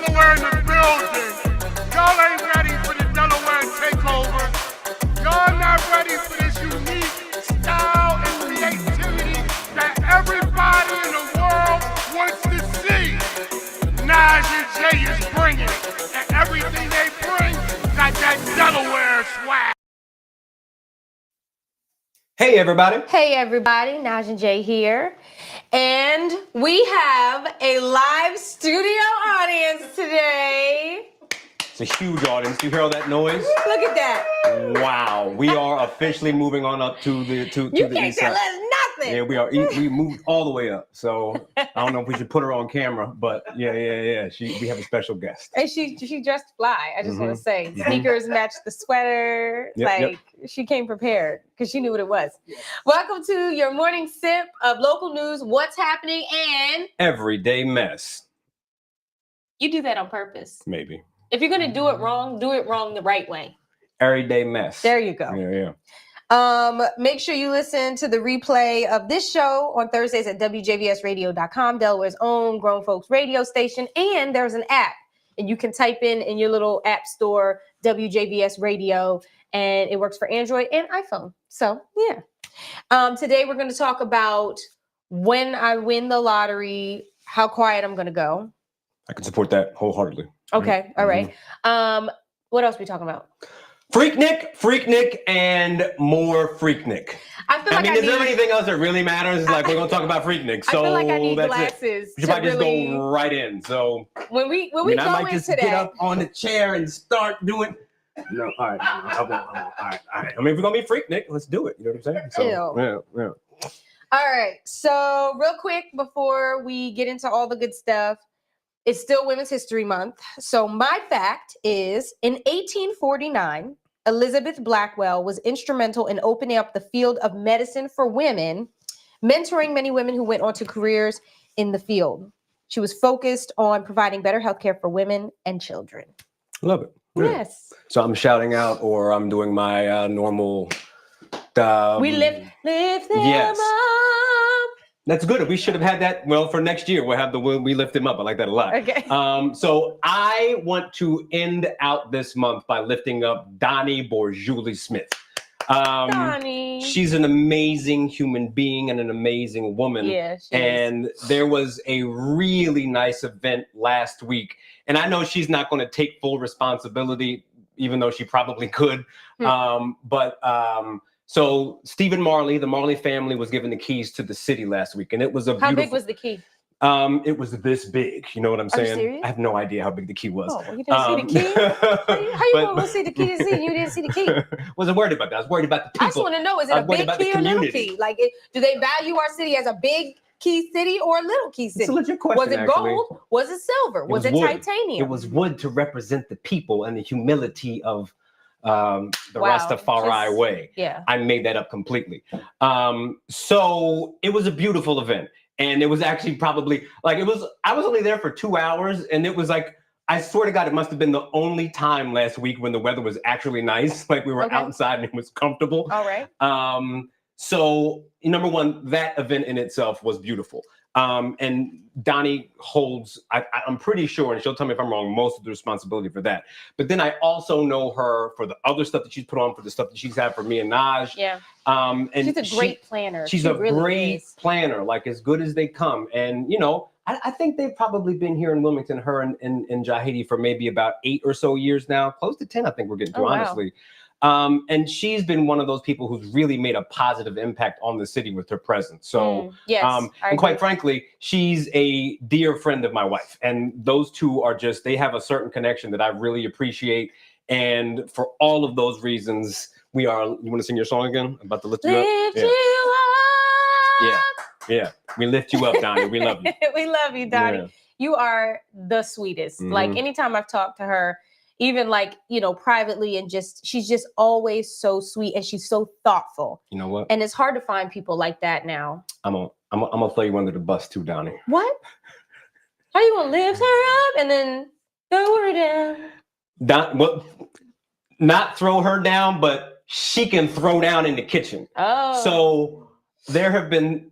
Delaware in the building. Y'all ain't ready for the Delaware takeover. Y'all not ready for this unique style and creativity that everybody in the world wants to see. Naj and Jay is bringing it, and everything they bring got that Delaware swag. Hey everybody. Hey everybody, Naj and Jay here. And we have a live studio audience today. It's a huge audience. Do you hear all that noise? Look at that. Wow. We are officially moving on up to the You the can't east tell side. us nothing. Yeah, we are. We moved all the way up. So I don't know if we should put her on camera, but yeah. We have a special guest. And she dressed fly, I just want to say. Mhm. Sneakers matched the sweater. Yep. She came prepared because she knew what it was. Welcome to your morning sip of local news, what's happening, and Everyday mess. you do that on purpose. Maybe. If you're going to do it wrong the right way. Everyday mess. There you go. Yeah. Make sure you listen to the replay of this show on Thursdays at WJVSradio.com, Delaware's own grown folks radio station. And there's an app, and you can type in your little app store, WJVS Radio, and it works for Android and iPhone. So, yeah. Today we're going to talk about when I win the lottery, how quiet I'm going to go. I can support that wholeheartedly. Okay. All right. What else are we talking about? Freaknik, and more Freaknik. I feel like is there anything else that really matters? Like, we're going to talk about Freaknik. So I feel like I need that's glasses. it. You might just go right in. So when we go I might into just that, get up on the chair and start doing. No, all right. All right. I mean, if we're going to be Freaknik, let's do it. You know what I'm saying? So, yeah. All right. So real quick, before we get into all the good stuff, it's still Women's History Month. So my fact is, in 1849, Elizabeth Blackwell was instrumental in opening up the field of medicine for women, mentoring many women who went on to careers in the field. She was focused on providing better healthcare for women and children. Love it. Yeah. Yes. So I'm shouting out, or I'm doing my normal. We lift them yes. up. That's good. We should have had that. Well, for next year, we'll have we lift him up. I like that a lot. Okay. So I want to end out this month by lifting up Donnie Borjuli Smith. Donnie. She's an amazing human being and an amazing woman. Yeah, and there was a really nice event last week. And I know she's not going to take full responsibility, even though she probably could. So Stephen Marley, the Marley family, was given the keys to the city last week, and it was a beautiful. How big was the key? It was this big. You know what I'm saying? Are you serious? I have no idea how big the key was. Oh, you didn't see the key? How you gonna see the key and see you didn't see the key? Wasn't worried about that. I was worried about the people. I just want to know: is it a big key or little key? Like, do they value our city as a big key city or a little key city? It's a legit question. Was it gold? Was it silver? Was it titanium? It was wood to represent the people and the humility of the Rastafari way. Yeah. I made that up completely. So it was a beautiful event. And it was actually probably I was only there for 2 hours, and it was like, I swear to God, it must have been the only time last week when the weather was actually nice. Like we were outside and it was comfortable. All right. So number one, that event in itself was beautiful. And Donnie holds, I'm pretty sure, and she'll tell me if I'm wrong, most of the responsibility for that. But then I also know her for the other stuff that she's put on, for the stuff that she's had for me and Naj. Yeah. And she's a great planner. She's a great planner, like as good as they come. And, I think they've probably been here in Wilmington, her and Jahidi, for maybe about 8 or so years now. Close to 10, I think we're getting to, honestly. And she's been one of those people who's really made a positive impact on the city with her presence. So, and quite frankly, she's a dear friend of my wife. And those two are they have a certain connection that I really appreciate. And for all of those reasons, you want to sing your song again? I'm about to lift you up? Lift you up. Yeah. We lift you up, Donnie. We love you. We love you, Donnie. Yeah. You are the sweetest. Mm-hmm. Like anytime I've talked to her, even privately, and she's just always so sweet, and she's so thoughtful. You know what? And it's hard to find people like that now. I'm gonna throw you under the bus too, Donnie. What? How you gonna lift her up and then throw her down? Not throw her down, but she can throw down in the kitchen. Oh. So there have been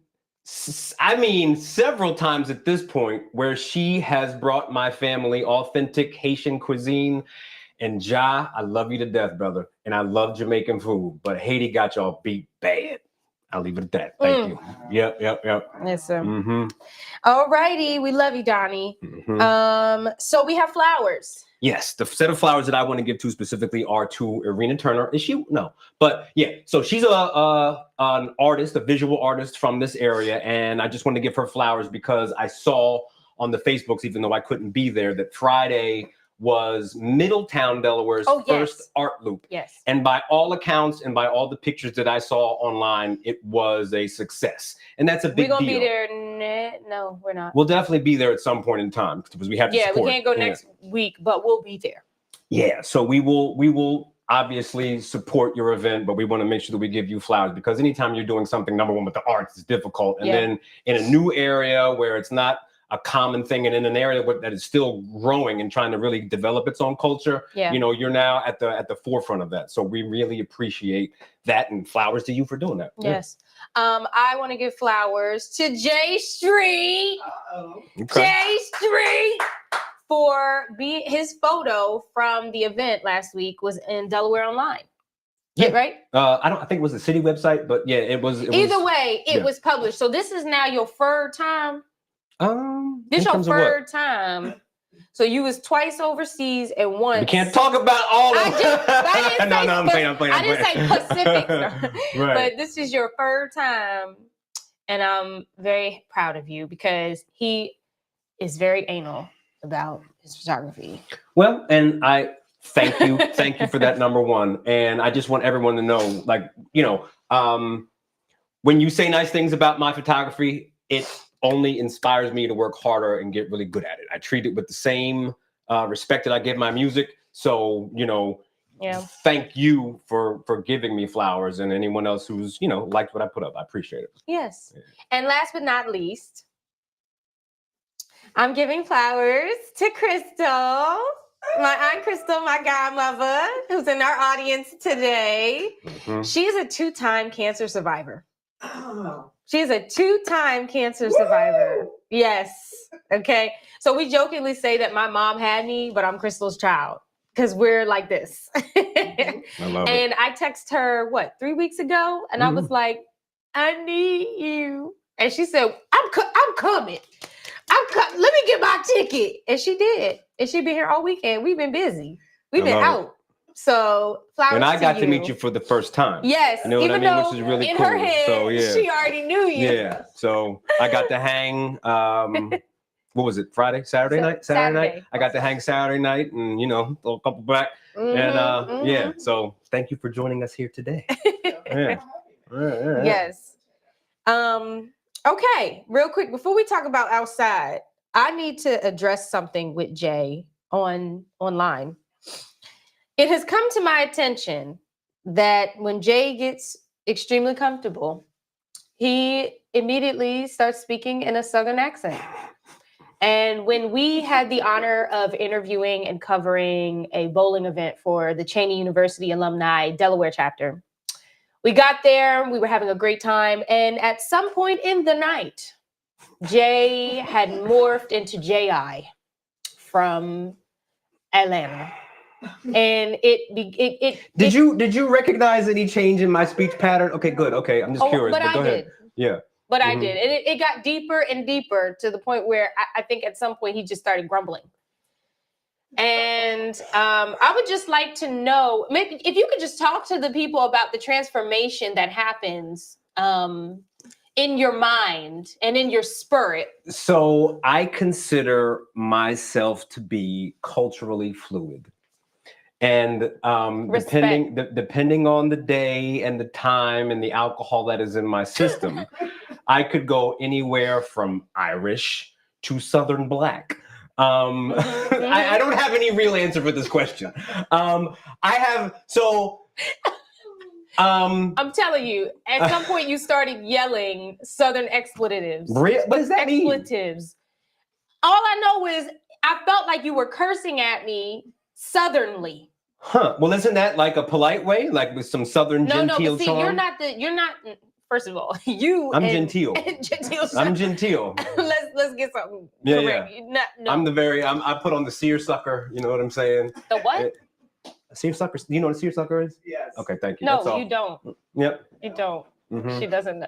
I mean, several times at this point where she has brought my family authentic Haitian cuisine. And Ja, I love you to death, brother. And I love Jamaican food, but Haiti got y'all beat bad. I'll leave it at that. Thank you. Yep. Yes, sir. Mm-hmm. All righty. We love you, Donnie. Mm-hmm. So we have flowers. Yes, the set of flowers that I want to give to specifically are to Irina Turner. Is she? No, but yeah. So she's an artist, a visual artist from this area, and I just want to give her flowers because I saw on the Facebooks, even though I couldn't be there, that Friday was Middletown, Delaware's first art loop. Yes. And by all accounts and by all the pictures that I saw online, it was a success. And that's a big deal. We're going to be there. No, we're not. We'll definitely be there at some point in time because we have to support. We can't go next week, but we'll be there. Yeah. So we will obviously support your event, but we want to make sure that we give you flowers because anytime you're doing something, number one, with the arts, it's difficult. And then in a new area where it's not a common thing and in an area that is still growing and trying to really develop its own culture, you know, you're now at the forefront of that. So we really appreciate that, and flowers to you for doing that. Yes. I want to give flowers to Jay Street. Jay Street for his photo from the event last week was in Delaware Online. Yeah, right? I think it was the city website, but yeah, it was. Either way, it was published. So this is now your third time. This your third time. So you was twice overseas and once. We can't talk about all of them. I'm playing. I didn't say Pacific, right. But this is your third time, and I'm very proud of you because he is very anal about his photography. Well, and I thank you for that, number one. And I just want everyone to know, like, you know, when you say nice things about my photography, it only inspires me to work harder and get really good at it. I treat it with the same respect that I give my music. So, you know, thank you for giving me flowers, and anyone else who's, you know, liked what I put up. I appreciate it. Yes. Yeah. And last but not least, I'm giving flowers to Crystal, my Aunt Crystal, my godmother, who's in our audience today. She's a 2-time cancer survivor. Oh. She's a 2-time cancer survivor. Yes. Okay. So we jokingly say that my mom had me, but I'm Crystal's child because we're like this. I love it. I text her, 3 weeks ago? And I was like, I need you. And she said, I'm coming. Let me get my ticket. And she did. And she's been here all weekend. We've been busy. We've been out. So flowers. And I got to meet you for the first time. Yes, you know what I mean, which is really cool. Her head, so she already knew you. Yeah. So I got to hang. What was it? Saturday night. I got to hang Saturday night, and you know, throw a couple back. Yeah. So thank you for joining us here today. Yes. Okay. Real quick before we talk about outside, I need to address something with Jay online. It has come to my attention that when Jay gets extremely comfortable, he immediately starts speaking in a Southern accent. And when we had the honor of interviewing and covering a bowling event for the Cheyney University Alumni Delaware chapter, we got there, we were having a great time. And at some point in the night, Jay had morphed into J.I. from Atlanta. And did you recognize any change in my speech pattern? Okay, good. Okay, I'm just curious. But go ahead. Yeah. But I did. And it got deeper and deeper to the point where I think at some point he just started grumbling. And I would just like to know, maybe if you could just talk to the people about the transformation that happens in your mind and in your spirit. So I consider myself to be culturally fluid. And depending on the day and the time and the alcohol that is in my system, I could go anywhere from Irish to Southern Black. I don't have any real answer for this question. I'm telling you, at some point you started yelling Southern expletives. What does that mean? Expletives. All I know is I felt like you were cursing at me Southernly. Huh. Well, isn't that like a polite way, like with some Southern genteel charm? You're not first of all, you. I'm genteel. Genteel. I'm genteel. let's get something. Yeah, correct. yeah. No. I put on the seersucker. You know what I'm saying? The what? Seersucker. Do you know what a seersucker is? Yes. Okay, thank you. No, That's all. you don't. Yep. You don't. Mhm. She doesn't know.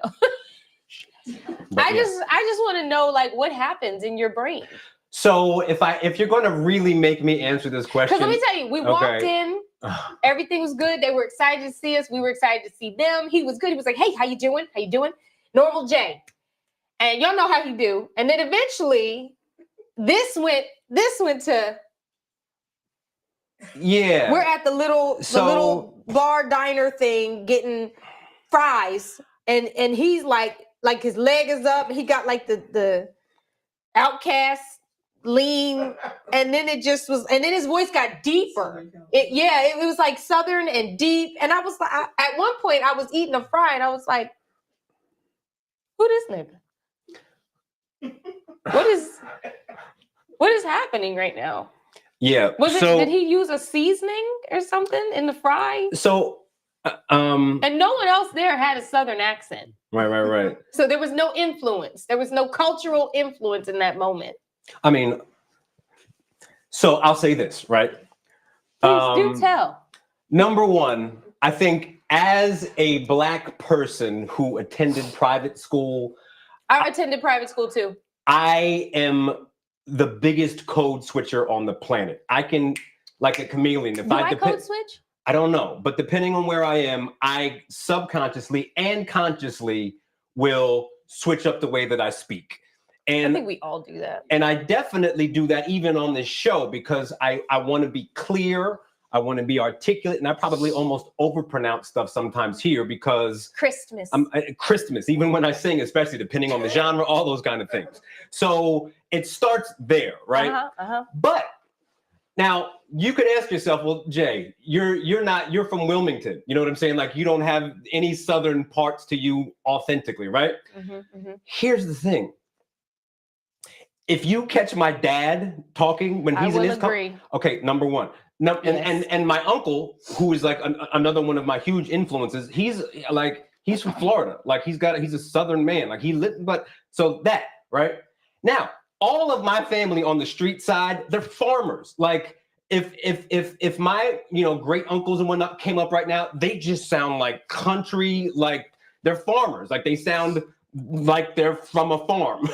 But I just want to know like what happens in your brain. So if you're going to really make me answer this question, Because let me tell you, we walked in, everything was good. They were excited to see us. We were excited to see them. He was good. He was like, "Hey, how you doing? How you doing?" Normal Jay, and y'all know how he do. And then eventually, this went to. Yeah. We're at the little bar diner thing getting fries, and he's like his leg is up. He got like the outcast lean, and then it just was, and then his voice got deeper. It was like southern and deep. And I was like, at one point I was eating a fry and I was like, who this nigga? What is happening right now? Yeah. Did he use a seasoning or something in the fry? So and no one else there had a southern accent. Right. So there was no influence. There was no cultural influence in that moment. I mean, so I'll say this, right? Please do tell. Number one, I think as a Black person who attended private school. I attended private school too. I am the biggest code switcher on the planet. I can, like a chameleon. If I code switch? I don't know, but depending on where I am, I subconsciously and consciously will switch up the way that I speak. And I think we all do that. And I definitely do that even on this show because I want to be clear. I want to be articulate, and I probably almost overpronounce stuff sometimes here because Christmas. Christmas, even when I sing, especially depending on the genre, all those kind of things. So it starts there, right? But now you could ask yourself, well, Jay, you're from Wilmington. You know what I'm saying? Like you don't have any Southern parts to you authentically, right? Here's the thing. If you catch my dad talking when he's in his okay, number one. No, and my uncle, who is like another one of my huge influences, he's from Florida. Like he's a Southern man. Like he lived, but so that, right? Now, all of my family on the street side, they're farmers. Like if my great uncles and whatnot came up right now, they just sound like country, like they're farmers. Like they sound like they're from a farm.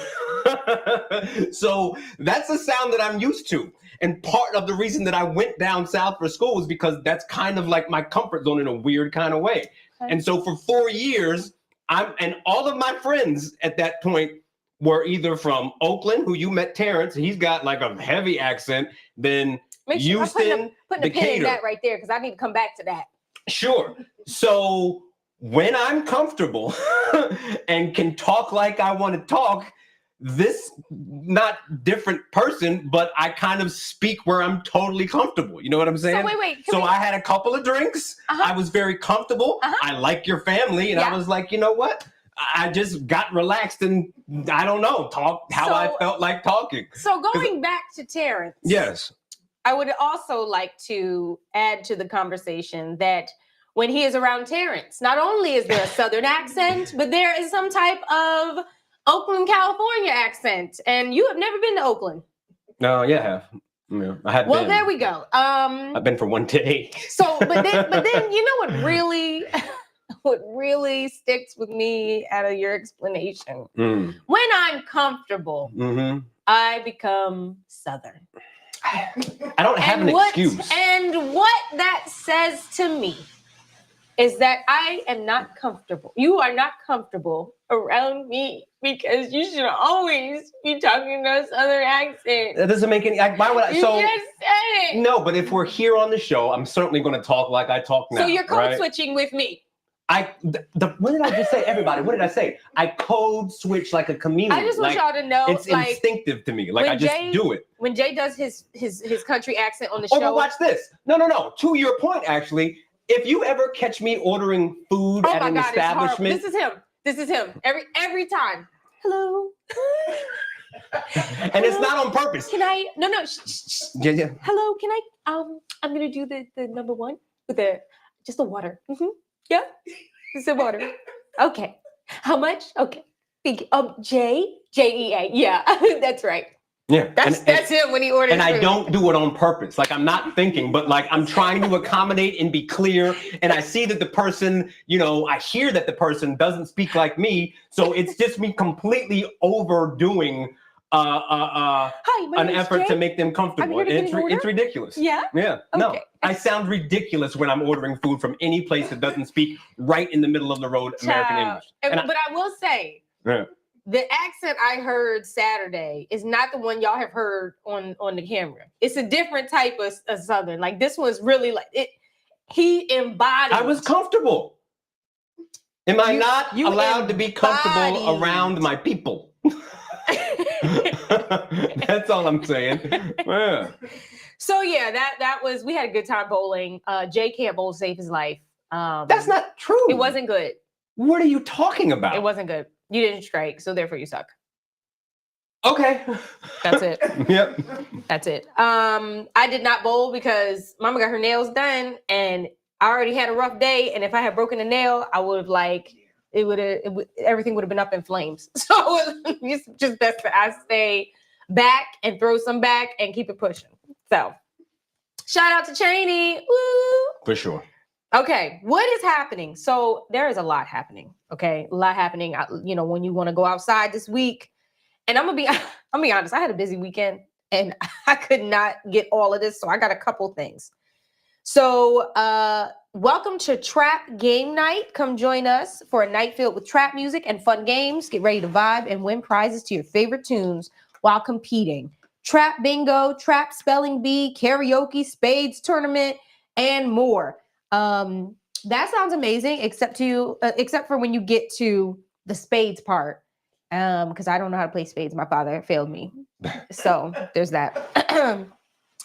So that's a sound that I'm used to. And part of the reason that I went down south for school was because that's kind of like my comfort zone in a weird kind of way. Okay. And so for 4 years, and all of my friends at that point were either from Oakland, who you met Terrence, he's got like a heavy accent, then Houston, putting a pin in that right there because I need to come back to that. Sure. So when I'm comfortable and can talk like I want to talk, this not different person, but I kind of speak where I'm totally comfortable. You know what I'm saying? So wait. So I had a couple of drinks. I was very comfortable. I like your family. And I was like, you know what? I just got relaxed and I don't know, talk how I felt like talking. So going back to Terrence. Yes. I would also like to add to the conversation that when he is around Terrence, not only is there a Southern accent, but there is some type of Oakland, California accent. And you have never been to Oakland. No, yeah, I have. Yeah, I have well, been. there we go. I've been for one day. So, but then you know what really sticks with me out of your explanation? When I'm comfortable, I become Southern. I don't have an excuse. And what that says to me is that I am not comfortable. You are not comfortable around me because you should always be talking to a Southern accent. That doesn't make any. Why would I? You just said it. No, but if we're here on the show, I'm certainly going to talk like I talk now. So you're code switching with me. What did I just say, everybody? What did I say? I code switch like a chameleon. I just want y'all to know, it's instinctive to me. Like I just do it. When Jay does his country accent on the show. Oh, but watch this. No. To your point, actually, if you ever catch me ordering food at an establishment, this is him. Every time. Hello. And it's not on purpose. Can I? No. Shh. Yeah. Hello. Can I? I'm gonna do the number one with just the water. Yeah. It's the water. Okay. How much? Okay. J-E-A. Yeah, that's right. Yeah. That's him when he orders and food. I don't do it on purpose. Like I'm not thinking, but like I'm trying to accommodate and be clear. And I see that the person, you know, I hear that the person doesn't speak like me. So it's just me completely overdoing Hi, my an name's effort Jay. to make them comfortable. here to get an order? It's ridiculous. Yeah? Yeah. No, Okay. I sound ridiculous when I'm ordering food from any place that doesn't speak right in the middle of the road American English. But I will say, Yeah. the accent I heard Saturday is not the one y'all have heard on the camera. It's a different type of Southern. Like this was really like it. He embodied. I was comfortable. Am I not you allowed to be comfortable embodied. around my people? That's all I'm saying. Yeah. So yeah, that was, we had a good time bowling. Jay can't bowl to save his life. That's not true. It wasn't good. What are you talking about? It wasn't good. You didn't strike, so therefore you suck. Okay. That's it. Yep. That's it. I did not bowl because Mama got her nails done, and I already had a rough day. And if I had broken a nail, I would have everything would have been up in flames. So it's just best that I stay back and throw some back and keep it pushing. So shout out to Cheney. Woo! For sure. Okay, what is happening? So there is a lot happening. Okay, a lot happening. You know, when you want to go outside this week, and I'm gonna be honest. I had a busy weekend, and I could not get all of this. So I got a couple things. So welcome to Trap Game Night. Come join us for a night filled with trap music and fun games. Get ready to vibe and win prizes to your favorite tunes while competing. Trap bingo, trap spelling bee, karaoke, spades tournament, and more. That sounds amazing, except for when you get to the spades part. Because I don't know how to play spades. My father failed me. So there's that.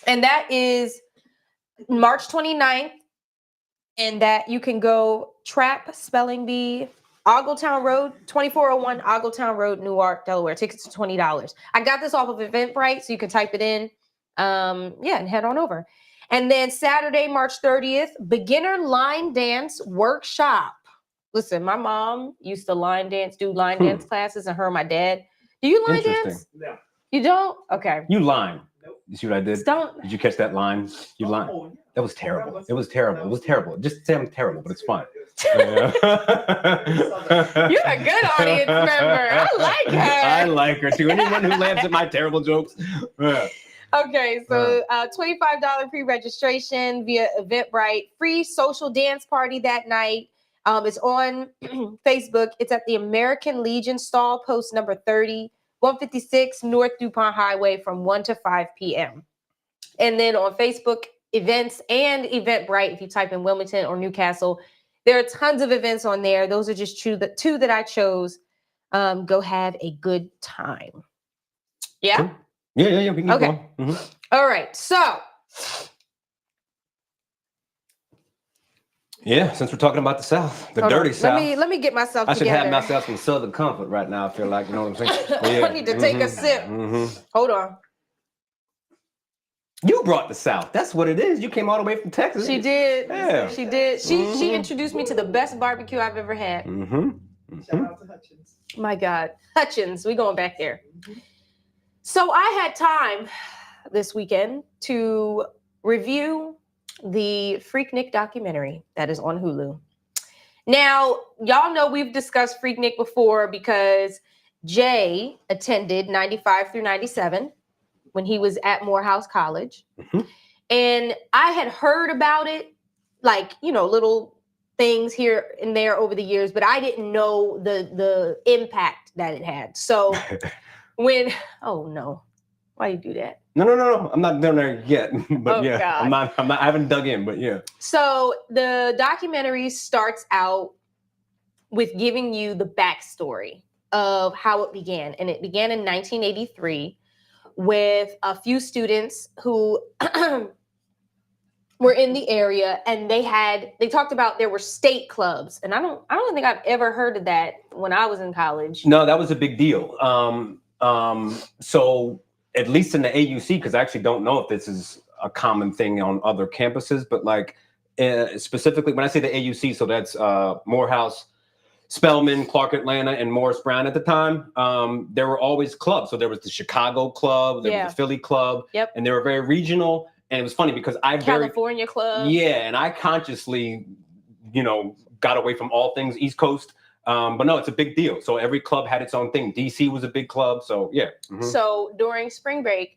And that is March 29th. And that you can go trap spelling bee, Ogletown Road, 2401 Ogletown Road, Newark, Delaware. Tickets are $20. I got this off of Eventbrite, so you can type it in. And head on over. And then Saturday, March 30th, beginner line dance workshop. Listen, my mom used to do line dance classes, and her and my dad. Do you line dance? No. You don't? Okay. You line. Nope. You see what I did? Don't. Did you catch that line? You line. Oh, That was terrible. It was terrible. It was terrible. Just say I'm terrible, but it's fine. You're a good audience member. I like her. I like her too. Anyone who laughs at my terrible jokes. Yeah. Okay, so $25 pre-registration via Eventbrite. Free social dance party that night. It's on Facebook. It's at the American Legion stall, post number 30, 156 North DuPont Highway from 1 to 5 p.m. And then on Facebook events and Eventbrite, if you type in Wilmington or Newcastle, there are tons of events on there. Those are just the two that I chose. Go have a good time. Yeah? Cool. Yeah. We can keep going. Mm-hmm. All right. So yeah, since we're talking about the South, the dirty South. Let me get myself I should together. have myself some Southern comfort right now. I feel like, you know what I'm saying? Yeah. I need to take a sip. Mm-hmm. Hold on. You brought the South. That's what it is. You came all the way from Texas. She did. Yeah. She did. She introduced me to the best barbecue I've ever had. Mm-hmm. shout out to Hutchins. My God. Hutchins. We going back there. So I had time this weekend to review the FREAKNIK documentary that is on Hulu. Now, y'all know we've discussed FREAKNIK before because Jay attended 95 through 97 when he was at Morehouse College. Mm-hmm. And I had heard about it, like, you know, little things here and there over the years, but I didn't know the impact that it had. So oh no, why you do that? No. I'm not down there yet, but Oh, yeah, God. I'm not. I haven't dug in, but yeah. So the documentary starts out with giving you the backstory of how it began. And it began in 1983 with a few students who were in the area, and they talked about there were state clubs. And I don't think I've ever heard of that when I was in college. No, that was a big deal. So at least in the AUC, because I actually don't know if this is a common thing on other campuses, but like specifically when I say the AUC, so that's Morehouse, Spelman, Clark Atlanta, and Morris Brown at the time, there were always clubs. So there was the Chicago club, there was the Philly club, and they were very regional. And it was funny because California club. Yeah, and I consciously, got away from all things East Coast. But no, it's a big deal. So every club had its own thing. DC was a big club. So yeah. Mm-hmm. So during spring break,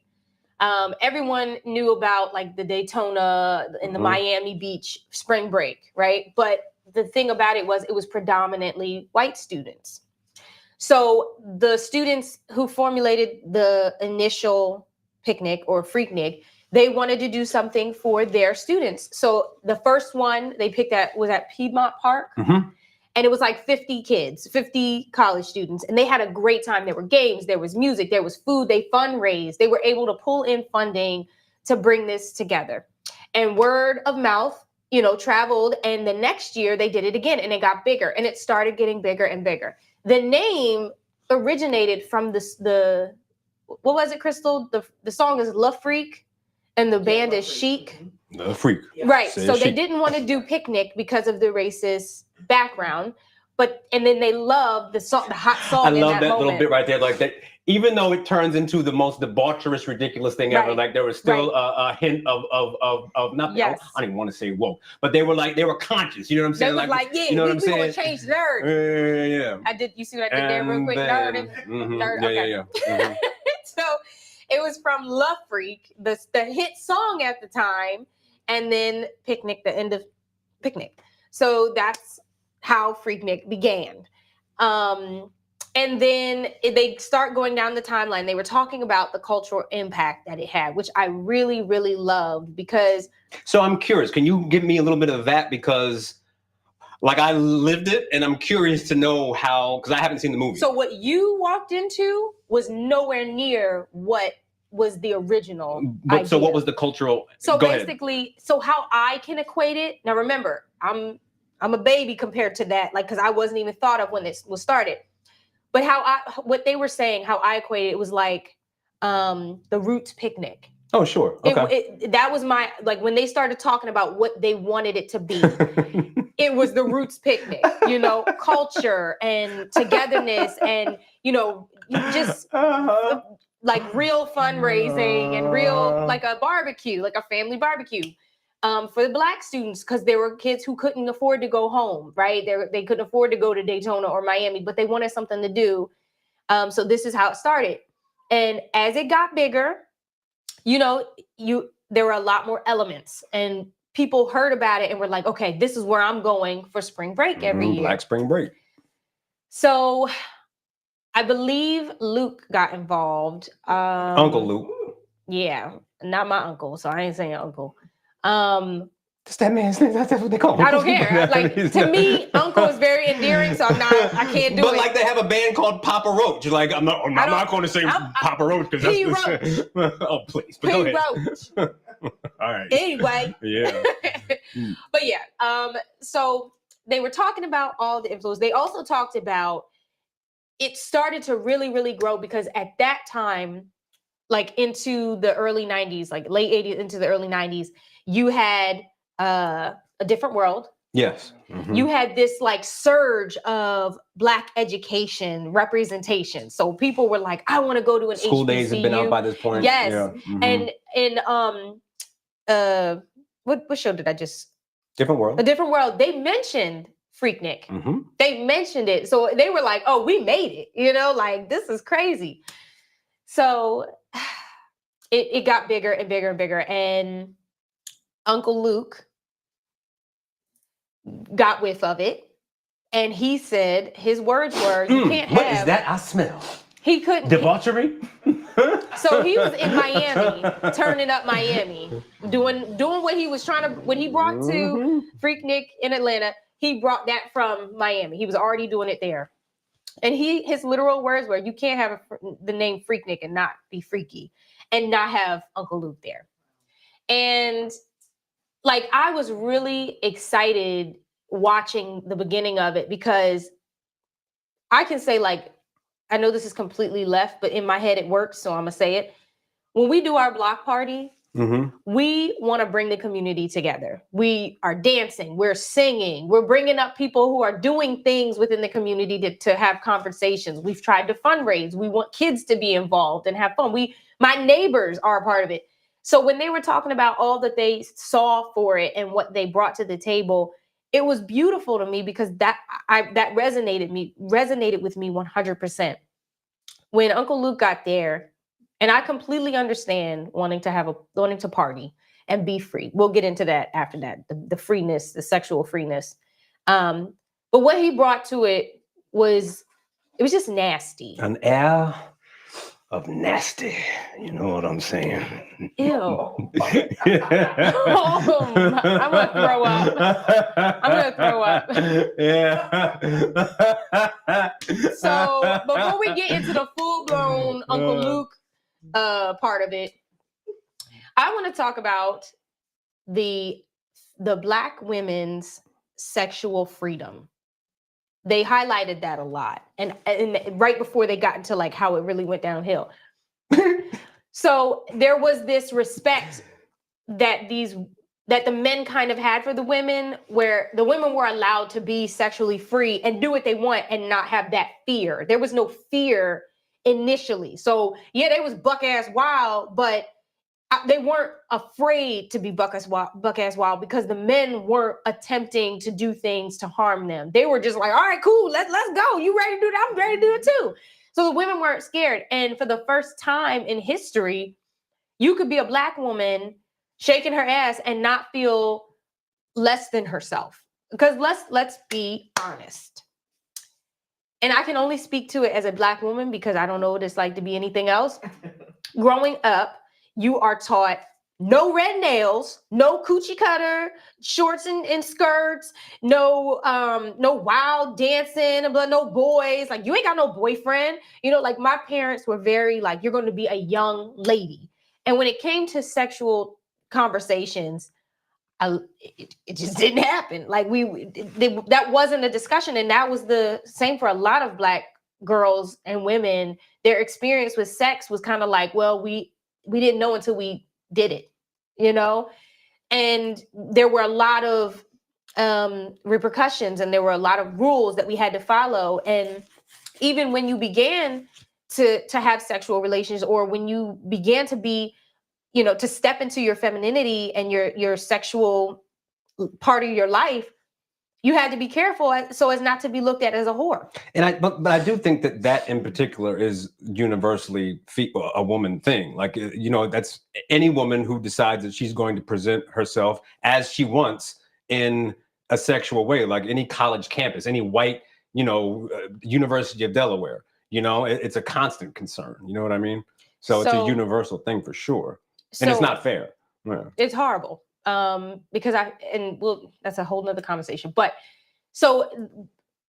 everyone knew about like the Daytona and the Miami Beach spring break, right? But the thing about it was predominantly white students. So the students who formulated the initial picnic or FREAKNIK, they wanted to do something for their students. So the first one they picked was at Piedmont Park. Mm-hmm. And it was like 50 kids, 50 college students. And they had a great time. There were games, there was music, there was food. They fundraised. They were able to pull in funding to bring this together. And word of mouth, traveled. And the next year they did it again and it got bigger and it started getting bigger and bigger. The name originated from what was it, Crystal? The song is La Freak and the band is Chic. The Freak. Right. So they didn't want to do Picnic because of the racist background, and then they loved the song, the hot song. I love that moment. Little bit right there. Like that, even though it turns into the most debaucherous, ridiculous thing ever, like there was still a hint of nothing. I don't even want to say woke, but they were conscious. You know what I'm saying? They was you know what I'm saying? We change nerd. Yeah. I did. You see what I did there, real quick? Nerd. Nerd. Okay. Yeah. Mm-hmm. So it was from Love Freak, the hit song at the time, and then Picnic, the end of Picnic. So that's how FREAKNIK began. And then they start going down the timeline. They were talking about the cultural impact that it had, which I really, really loved because. So I'm curious, can you give me a little bit of that? Because like I lived it and I'm curious to know how, because I haven't seen the movie. So what you walked into was nowhere near what was the original idea. So what was the cultural? So basically, so how I can equate it. Now remember, I'm a baby compared to that, like, because I wasn't even thought of when this was started. But what they were saying, how I equated it was like the Roots Picnic. Oh, sure. Okay. That was my, like, when they started talking about what they wanted it to be, it was the Roots Picnic, culture and togetherness and, just like real fundraising and real, like a barbecue, like a family barbecue. For the Black students, because there were kids who couldn't afford to go home, right? They couldn't afford to go to Daytona or Miami, but they wanted something to do. So this is how it started. And as it got bigger, there were a lot more elements and people heard about it and were like, okay, this is where I'm going for spring break every year. Black spring break. So I believe Luke got involved. Uncle Luke. Yeah, not my uncle. So I ain't saying uncle. That's that man's name. That's what they call him. I don't care. Like, to me, uncle is very endearing, so I can't do it. But like they have a band called Papa Roach. You're like, I'm not going to say Papa Roach because that's oh, please. But P. Roach. All right. Anyway. Yeah. But yeah. So they were talking about all the influence. They also talked about it started to really, really grow because at that time, like into the early 90s, like late 80s into the early 90s, you had A Different World. Yes. Mm-hmm. You had this like surge of Black education representation. So people were like, I want to go to an School HBCU. days have been out by this point. Yes. Yeah. Mm-hmm. And what show did I just? Different World. A Different World. They mentioned FREAKNIK. Mm-hmm. They mentioned it. So they were like, oh, we made it. Like this is crazy. So it got bigger and bigger and bigger. And Uncle Luke got whiff of it. And he said, his words were, you can't have. What is that I smell? He couldn't. Debauchery? So he was in Miami, turning up Miami, doing what he was when he brought to FREAKNIK in Atlanta, he brought that from Miami. He was already doing it there. And his literal words were, you can't have the name FREAKNIK and not be freaky and not have Uncle Luke there. And like, I was really excited watching the beginning of it because I can say, like, I know this is completely left, but in my head it works, so I'm gonna say it. When we do our block party, We want to bring the community together. We are dancing, we're singing, we're bringing up people who are doing things within the community to have conversations. We've tried to fundraise. We want kids to be involved and have fun. My neighbors are a part of it. So when they were talking about all that they saw for it and what they brought to the table, it was beautiful to me because that resonated with me 100%. When Uncle Luke got there, and I completely understand wanting to party and be free. We'll get into that after that, the freeness, the sexual freeness. But what he brought to it was just nasty. An air of nasty. You know what I'm saying? Ew. I'm gonna throw up. Yeah. So before we get into the full-blown Uncle Luke part of it, I want to talk about the Black women's sexual freedom. They highlighted that a lot, and right before they got into like how it really went downhill. So there was this respect that the men kind of had for the women, where the women were allowed to be sexually free and do what they want and not have that fear. There was no fear initially. So yeah, they was buck ass wild, but they weren't afraid to be buck ass wild because the men weren't attempting to do things to harm them. They were just like, all right, cool, let's go. You ready to do that? I'm ready to do it too. So the women weren't scared. And for the first time in history, you could be a Black woman shaking her ass and not feel less than herself. Because let's be honest. And I can only speak to it as a Black woman because I don't know what it's like to be anything else. Growing up, you are taught no red nails, no coochie cutter, shorts and skirts, no wild dancing, no boys. Like, you ain't got no boyfriend. You know, like, my parents were very like, you're going to be a young lady. And when it came to sexual conversations, it just didn't happen. Like, that wasn't a discussion. And that was the same for a lot of Black girls and women. Their experience with sex was kind of like, well, we didn't know until we did it, you know? And there were a lot of repercussions, and there were a lot of rules that we had to follow. And even when you began to have sexual relations, or when you began to be, you know, to step into your femininity and your sexual part of your life, you had to be careful so as not to be looked at as a whore. And but I do think that in particular is universally a woman thing. Like, you know, that's any woman who decides that she's going to present herself as she wants in a sexual way, like any college campus, any white, you know, University of Delaware, you know, it's a constant concern. You know what I mean? So it's a universal thing for sure. And it's not fair. Yeah. It's horrible. Because that's a whole nother conversation. But so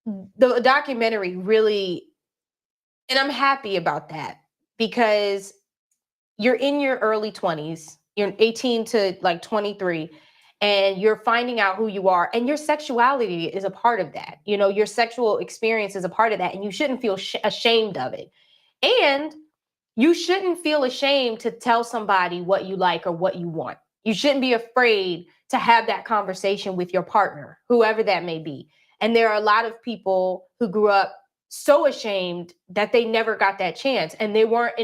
the documentary really, and I'm happy about that, because you're in your early 20s, you're 18 to like 23, and you're finding out who you are, and your sexuality is a part of that. You know, your sexual experience is a part of that, and you shouldn't feel ashamed of it. And you shouldn't feel ashamed to tell somebody what you like or what you want. You shouldn't be afraid to have that conversation with your partner, whoever that may be. And there are a lot of people who grew up so ashamed that they never got that chance, and they weren't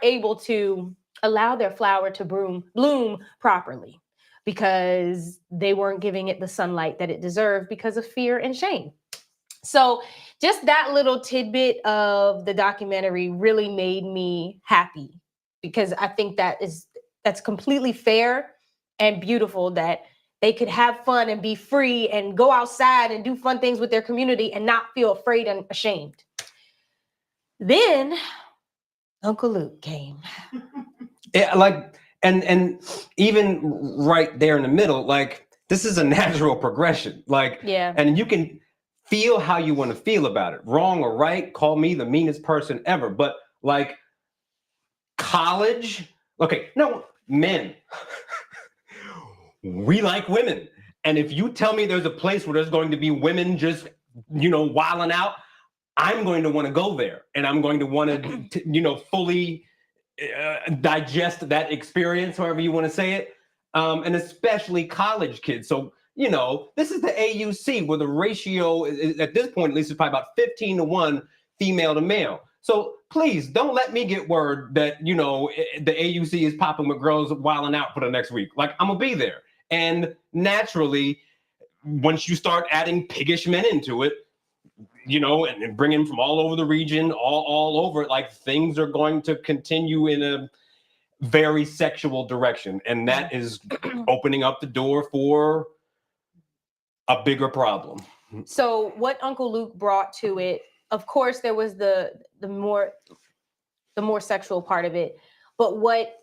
able to allow their flower to bloom properly because they weren't giving it the sunlight that it deserved because of fear and shame. So just that little tidbit of the documentary really made me happy, because I think that's completely fair and beautiful that they could have fun and be free and go outside and do fun things with their community and not feel afraid and ashamed. Then Uncle Luke came. Yeah, like, and even right there in the middle, like, this is a natural progression. Like, yeah. And you can feel how you want to feel about it. Wrong or right, call me the meanest person ever. But like, college, okay, no, men. We like women. And if you tell me there's a place where there's going to be women just, you know, wilding out, I'm going to want to go there. And I'm going to want to, you know, fully digest that experience, however you want to say it, and especially college kids. So, this is the AUC where the ratio is, at this point, at least, is probably about 15-to-1 female to male. So please don't let me get word that, the AUC is popping with girls wilding out for the next week. Like, I'm gonna be there. And naturally, once you start adding piggish men into it, and bringing from all over the region, all over, like, things are going to continue in a very sexual direction. And that is opening up the door for a bigger problem. So what Uncle Luke brought to it, of course, there was the more sexual part of it, but what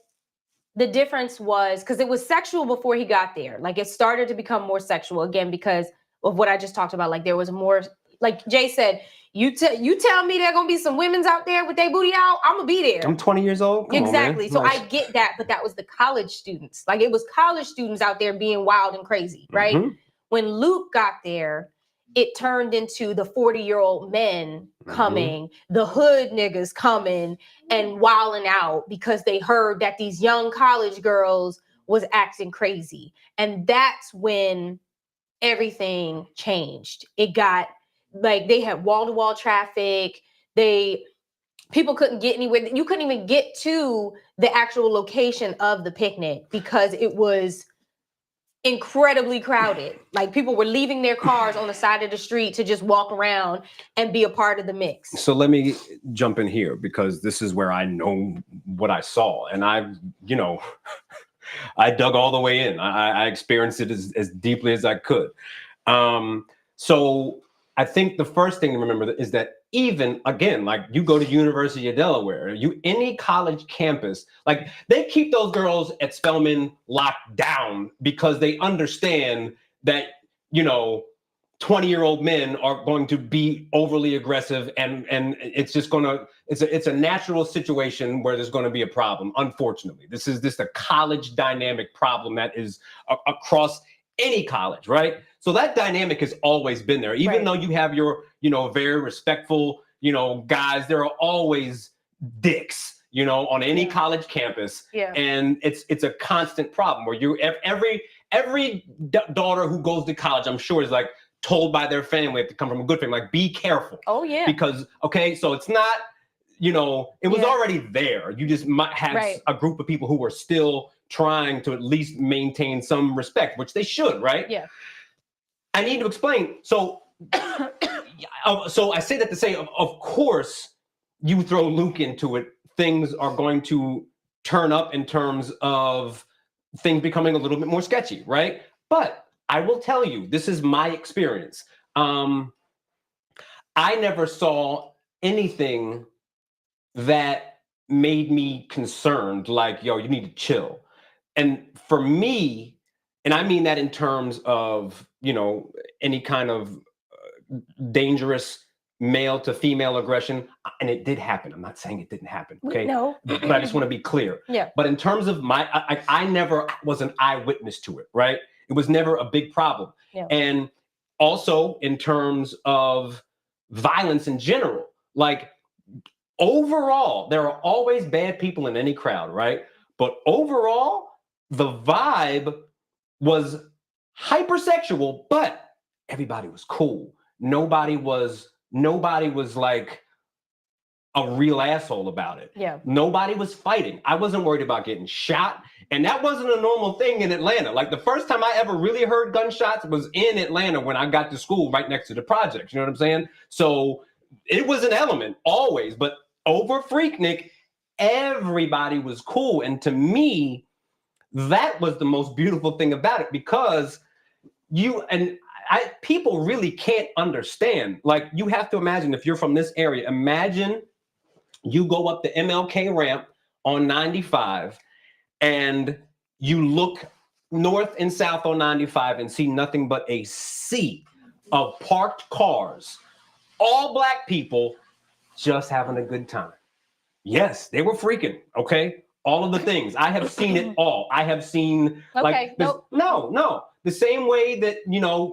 the difference was, because it was sexual before he got there. Like, it started to become more sexual again because of what I just talked about. Like, there was more, like Jay said, you tell me there gonna be some women's out there with their booty out, I'm gonna be there. I'm 20 years old. Come exactly. on, so nice. I get that, but that was the college students. Like, it was college students out there being wild and crazy, right? Mm-hmm. When Luke got there, it turned into the 40-year-old men coming, the hood niggas coming and wilding out because they heard that these young college girls was acting crazy. And that's when everything changed. It got, like, they had wall-to-wall traffic. People couldn't get anywhere. You couldn't even get to the actual location of the picnic because it was incredibly crowded. Like, people were leaving their cars on the side of the street to just walk around and be a part of the mix. So let me jump in here because this is where I know what I saw. And I dug all the way in. I experienced it as deeply as I could. So I think the first thing to remember is that even, again, like, you go to University of Delaware, any college campus, like, they keep those girls at Spelman locked down because they understand that, 20-year-old men are going to be overly aggressive, and it's just it's a natural situation where there's going to be a problem. Unfortunately, this is a college dynamic problem that is across any college, right? So that dynamic has always been there. Even though you have your, very respectful, guys, there are always dicks, on any college campus. Yeah. And it's a constant problem where every daughter who goes to college, I'm sure, is like told by their family, if they come from a good family, like, be careful. Oh yeah. Because, so it's not, it was already there. You just might have a group of people who are still trying to at least maintain some respect, which they should, right? Yeah. I need to explain. So I say that to say, of course, you throw Luke into it, things are going to turn up in terms of things becoming a little bit more sketchy, right? But I will tell you, this is my experience. I never saw anything that made me concerned, like, yo, you need to chill. And for me, and I mean that in terms of, any kind of dangerous male to female aggression, and it did happen. I'm not saying it didn't happen, okay? No. But I just want to be clear. Yeah. But in terms of I never was an eyewitness to it, right? It was never a big problem. Yeah. And also in terms of violence in general, like, overall, there are always bad people in any crowd, right? But overall, the vibe was hypersexual, but everybody was cool. Nobody was like a real asshole about it. Yeah. Nobody was fighting. I wasn't worried about getting shot. And that wasn't a normal thing in Atlanta. Like, the first time I ever really heard gunshots was in Atlanta when I got to school right next to the projects. You know what I'm saying? So it was an element always, but over Freaknik, everybody was cool. And to me, that was the most beautiful thing about it, because people really can't understand. Like, you have to imagine, if you're from this area, imagine you go up the MLK ramp on 95 and you look north and south on 95 and see nothing but a sea of parked cars, all black people just having a good time. Yes, they were freaking, okay? All of the things. I have seen it all. I have seen, no. The same way that,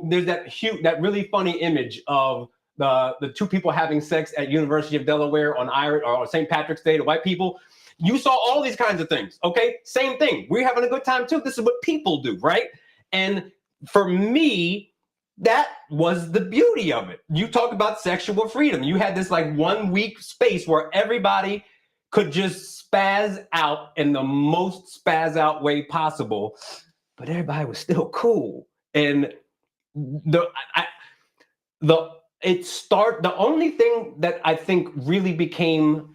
there's that really funny image of the two people having sex at University of Delaware on St. Patrick's Day, the white people. You saw all these kinds of things. Okay, same thing. We're having a good time too. This is what people do, right? And for me, that was the beauty of it. You talk about sexual freedom. You had this like 1 week space where everybody could just spaz out in the most spaz out way possible, but everybody was still cool. And the only thing that I think really became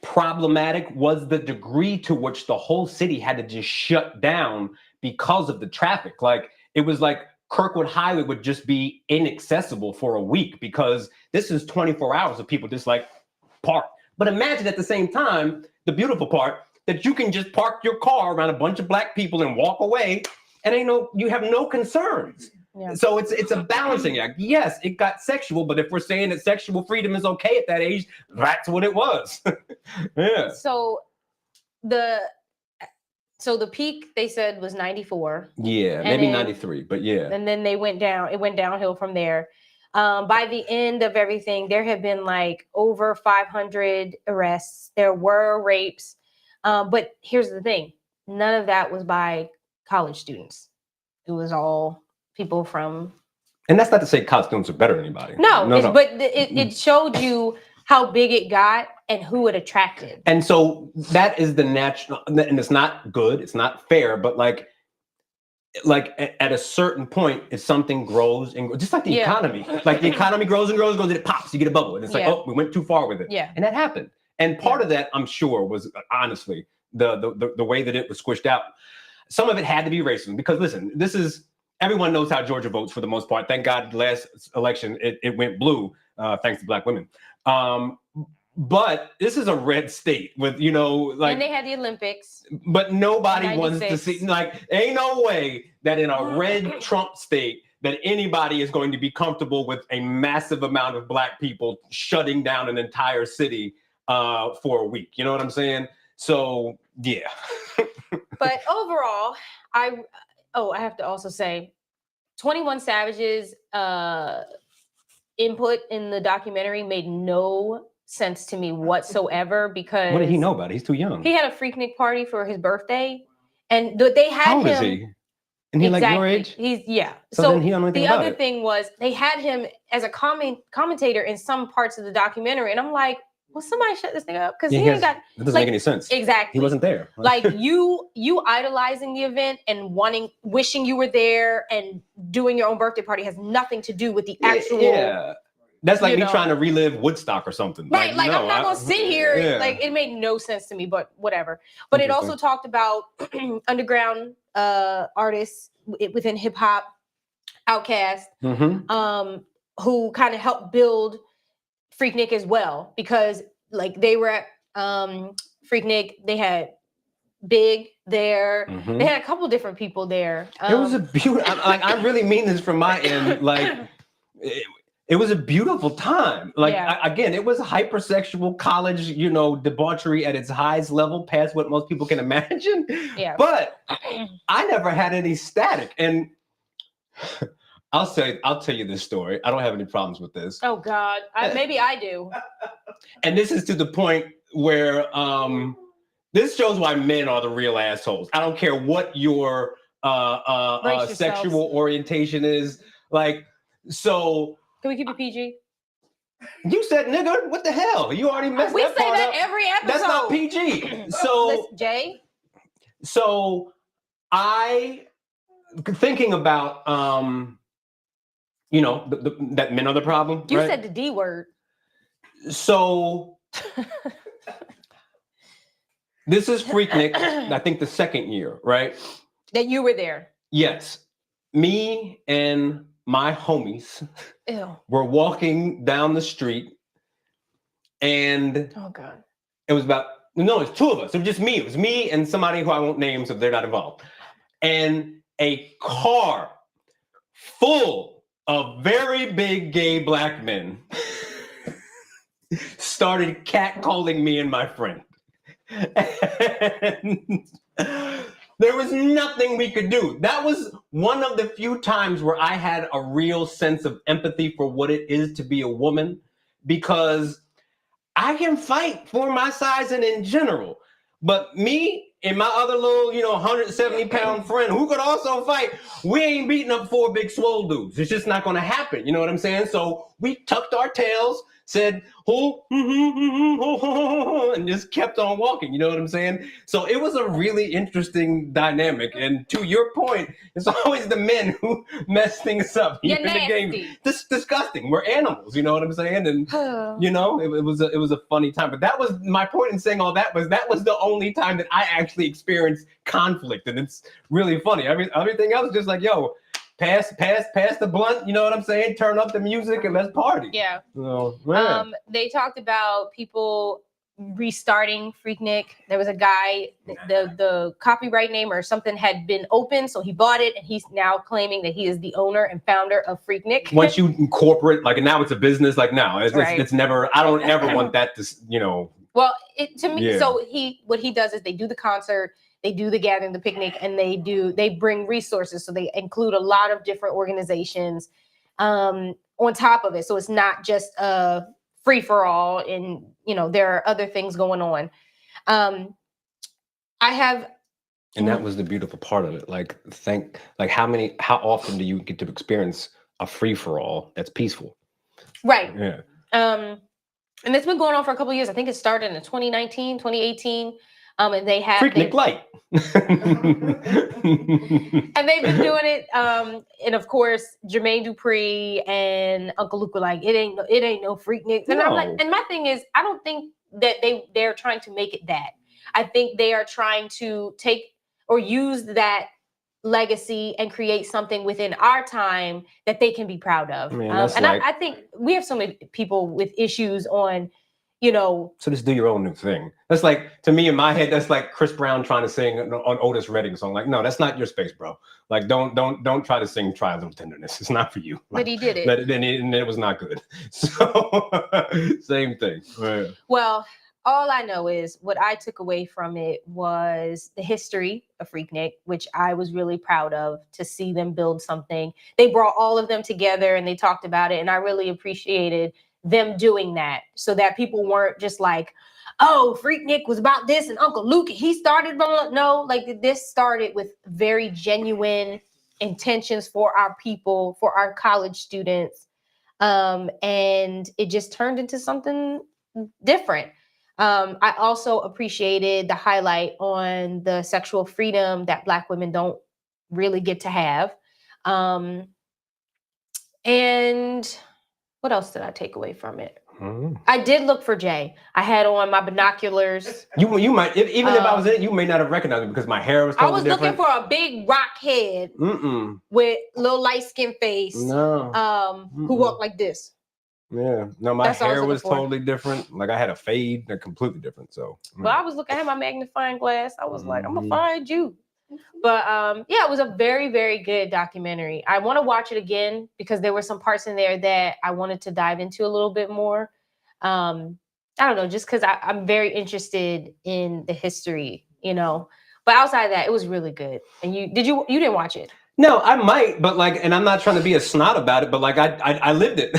problematic was the degree to which the whole city had to just shut down because of the traffic. Like it was like Kirkwood Highway would just be inaccessible for a week because this is 24 hours of people just like park. But imagine at the same time, the beautiful part that you can just park your car around a bunch of black people and walk away and you have no concerns. Yeah. So it's a balancing act. Yes, it got sexual, but if we're saying that sexual freedom is okay at that age, that's what it was. Yeah. So the peak they said was 94. Yeah, maybe 93, but yeah. And then they went down. It went downhill from there. By the end of everything, there have been like over 500 arrests. There were rapes. But here's the thing. None of that was by college students. It was all people from. And that's not to say college students are better than anybody. No. But it showed you how big it got and who it attracted. And so that is the natural, and it's not good. It's not fair, but like at a certain point, if something grows and just like the economy, like the economy grows and grows and it pops, you get a bubble. And it's like, oh, we went too far with it. Yeah. And that happened. And part of that, I'm sure, was honestly the way that it was squished out. Some of it had to be racism because listen, everyone knows how Georgia votes for the most part. Thank God the last election, it went blue, thanks to black women. But this is a red state with, and they had the Olympics. But nobody wants to see, like, ain't no way that in a red Trump state that anybody is going to be comfortable with a massive amount of black people shutting down an entire city for a week. You know what I'm saying? So, yeah. But overall, I have to also say 21 Savage's input in the documentary made no sense to me whatsoever because what did he know about it? He's too young. He had a FREAKNIK party for his birthday and they had How old him. Is he? And he like your age? So then he don't know anything the about other it. thing was they had him as a commentator in some parts of the documentary and I'm like, well, somebody shut this thing up because that doesn't make any sense. Exactly. He wasn't there. Like you idolizing the event and wishing you were there and doing your own birthday party has nothing to do with the actual. Yeah. That's like me trying to relive Woodstock or something. Right. Like I'm not going to sit here. Yeah. Like it made no sense to me, but whatever. But it also talked about underground artists within hip hop, Outkast, who kind of helped build FREAKNIK as well, because like they were at FREAKNIK, they had Big there, they had a couple different people there. It was a beautiful. I really mean this from my end. Like it was a beautiful time. Like again, it was hypersexual college, debauchery at its highest level, past what most people can imagine. Yeah. But I never had any static, and I'll tell you this story. I don't have any problems with this. Oh God, maybe I do. And this is to the point where this shows why men are the real assholes. I don't care what your sexual orientation is. Like, so. Can we keep it PG? You said nigga. What the hell? You already messed that part up. We say that every episode. That's not PG. So Jay. So I thinking about that men are the problem. You right? said the D word. So this is FREAKNIK, I think the second year, right? That you were there. Yes. Me and my homies were walking down the street and oh God. It was it's two of us. It was just me. It was me and somebody who I won't name so they're not involved. And a car full of very big gay black men started catcalling me and my friend. And there was nothing we could do. That was one of the few times where I had a real sense of empathy for what it is to be a woman, because I can fight for my size and in general, But me and my other little, 170-pound friend who could also fight, we ain't beating up 4 big swole dudes. It's just not going to happen. You know what I'm saying? So we tucked our tails, said, and just kept on walking. You know what I'm saying? So it was a really interesting dynamic. And to your point, it's always the men who mess things up. You're Even the game. nasty. This disgusting. We're animals. You know what I'm saying? And it was a funny time. But that was my point in saying all that was the only time that I actually experienced conflict, and it's really funny. Everything else is just like, yo, pass the blunt. You know what I'm saying? Turn up the music and let's party. Yeah. So, they talked about people restarting Freaknik. There was a guy, the copyright name or something had been open, so he bought it, and he's now claiming that he is the owner and founder of Freaknik. Once you incorporate, like now it's a business. Like now, it's never. I don't ever want that to, Well, to me, so what he does is they do the concert, they do the gathering, the picnic, and they bring resources. So they include a lot of different organizations on top of it. So it's not just a free for all, and there are other things going on. And that was the beautiful part of it. How often do you get to experience a free for all that's peaceful? Right. Yeah. And it's been going on for a couple of years. I think it started in 2019, 2018. And they have Freaknik Light. And they've been doing it. And of course, Jermaine Dupri and Uncle Luke were like, it ain't no Freaknik. And I'm like, and my thing is, I don't think that they're trying to make it that. I think they are trying to take or use that legacy and create something within our time that they can be proud of. I think we have so many people with issues on, So just do your own new thing. That's like, to me in my head, that's like Chris Brown trying to sing on Otis Redding song. Like, no, that's not your space, bro. Like, don't try to sing "Try a Little Tenderness." It's not for you. But he did it. And it was not good. So same thing. Right. Well, all I know is what I took away from it was the history of Freaknik, which I was really proud of, to see them build something. They brought all of them together and they talked about it. And I really appreciated them doing that, so that people weren't just like, oh, Freaknik was about this and Uncle Luke, he started, blah, blah. No, like this started with very genuine intentions for our people, for our college students. And it just turned into something different. I also appreciated the highlight on the sexual freedom that Black women don't really get to have. And what else did I take away from it? I did look for Jay. I had on my binoculars. You might, even if I was in it, you may not have recognized me because my hair was totally different. I was looking for a big rock head with little light skin face. No. Who walked like this. Yeah. No, my hair was totally different. Like I had a fade, they're completely different. So well, I was looking at my magnifying glass. I was like, I'm gonna find you. But it was a very, very good documentary. I want to watch it again because there were some parts in there that I wanted to dive into a little bit more. I don't know, just because I'm very interested in the history, But outside of that, it was really good. And you didn't watch it? No, I might, but and I'm not trying to be a snot about it, but I lived it.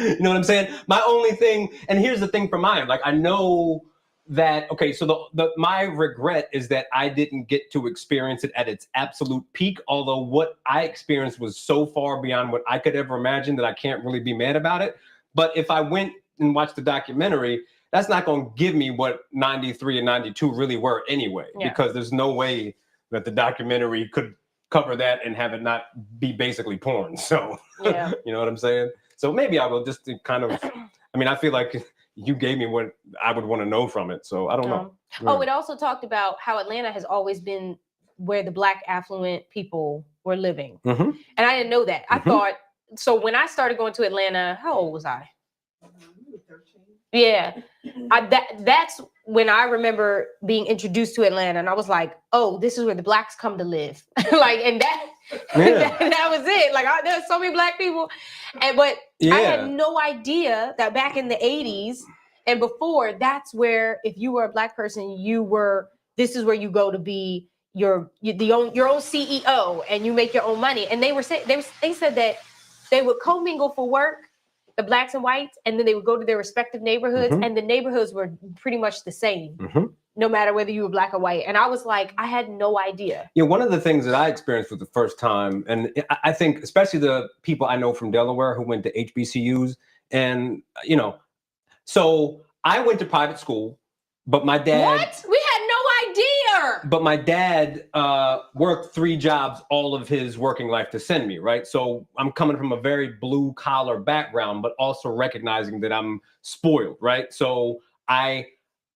You know what I'm saying? My only thing, and here's the thing for mine, I know that, okay, so my regret is that I didn't get to experience it at its absolute peak, although what I experienced was so far beyond what I could ever imagine that I can't really be mad about it. But if I went and watched the documentary, that's not going to give me what 93 and 92 really were anyway, because there's no way that the documentary could cover that and have it not be basically porn. So, you know what I'm saying? So maybe I will just kind of, I feel like you gave me what I would want to know from it. So I don't know. It also talked about how Atlanta has always been where the Black affluent people were living. And I didn't know that. I thought, so when I started going to Atlanta, how old was I? 13. Yeah. That's when I remember being introduced to Atlanta, and I was like, oh, this is where the Blacks come to live. And that was it. There's so many Black people. But I had no idea that back in the 80s and before, that's where, if you were a Black person, this is where you go to be your own CEO, and you make your own money. And they said that they would commingle for work, the blacks and whites, and then they would go to their respective neighborhoods, Mhm. and the neighborhoods were pretty much the same, Mhm. no matter whether you were black or white. And I was like, I had no idea. Yeah, one of the things that I experienced for the first time, and I think especially the people I know from Delaware who went to HBCUs, and so I went to private school, but my dad. What? We had no idea. But my dad worked 3 jobs all of his working life to send me, right? So I'm coming from a very blue collar background, but also recognizing that I'm spoiled, right? So I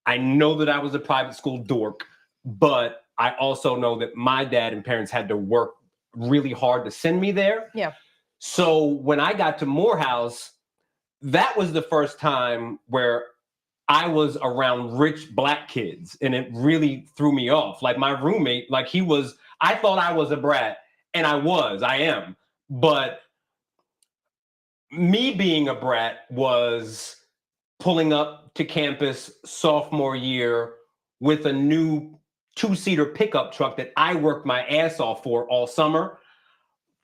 know that I was a private school dork, but I also know that my dad and parents had to work really hard to send me there. Yeah. So when I got to Morehouse, that was the first time where I was around rich black kids, and it really threw me off. Like my roommate, like I thought I was a brat, and I am. But me being a brat was pulling up to campus sophomore year with a new 2-seater pickup truck that I worked my ass off for all summer,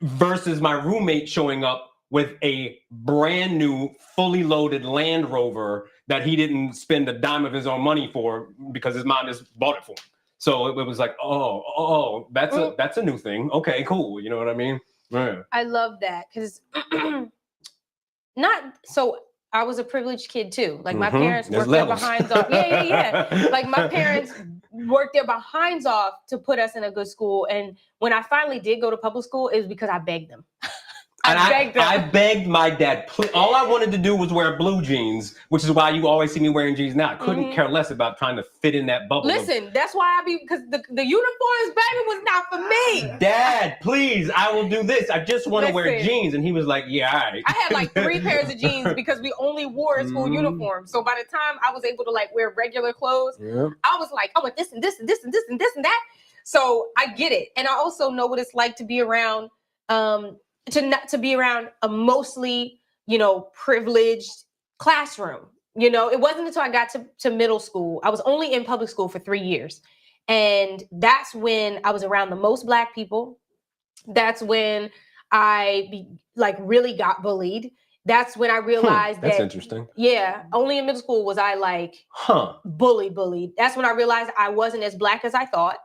versus my roommate showing up with a brand new, fully loaded Land Rover that he didn't spend a dime of his own money for because his mom just bought it for him. So it was like, oh, that's a new thing. Okay, cool. You know what I mean? Yeah. I love that because I was a privileged kid too. Like my parents There's worked their levels. behinds off. Yeah. Like my parents worked their behinds off to put us in a good school. And when I finally did go to public school, it was because I begged them. I begged my dad. All I wanted to do was wear blue jeans, which is why you always see me wearing jeans now. I couldn't care less about trying to fit in that bubble. Listen, that's why because the uniforms, baby, was not for me. Dad, please, I will do this. I just want to wear jeans. And he was like, yeah, all right. I had like 3 pairs of jeans because we only wore a school uniform. So by the time I was able to like wear regular clothes, I was like, I want this and this and this and this and this and that. So I get it. And I also know what it's like to be around to be around a mostly, privileged classroom. It wasn't until I got to middle school. I was only in public school for 3 years. And that's when I was around the most black people. That's when I really got bullied. That's when I realized that's interesting. Yeah, only in middle school was I like bullied. That's when I realized I wasn't as black as I thought.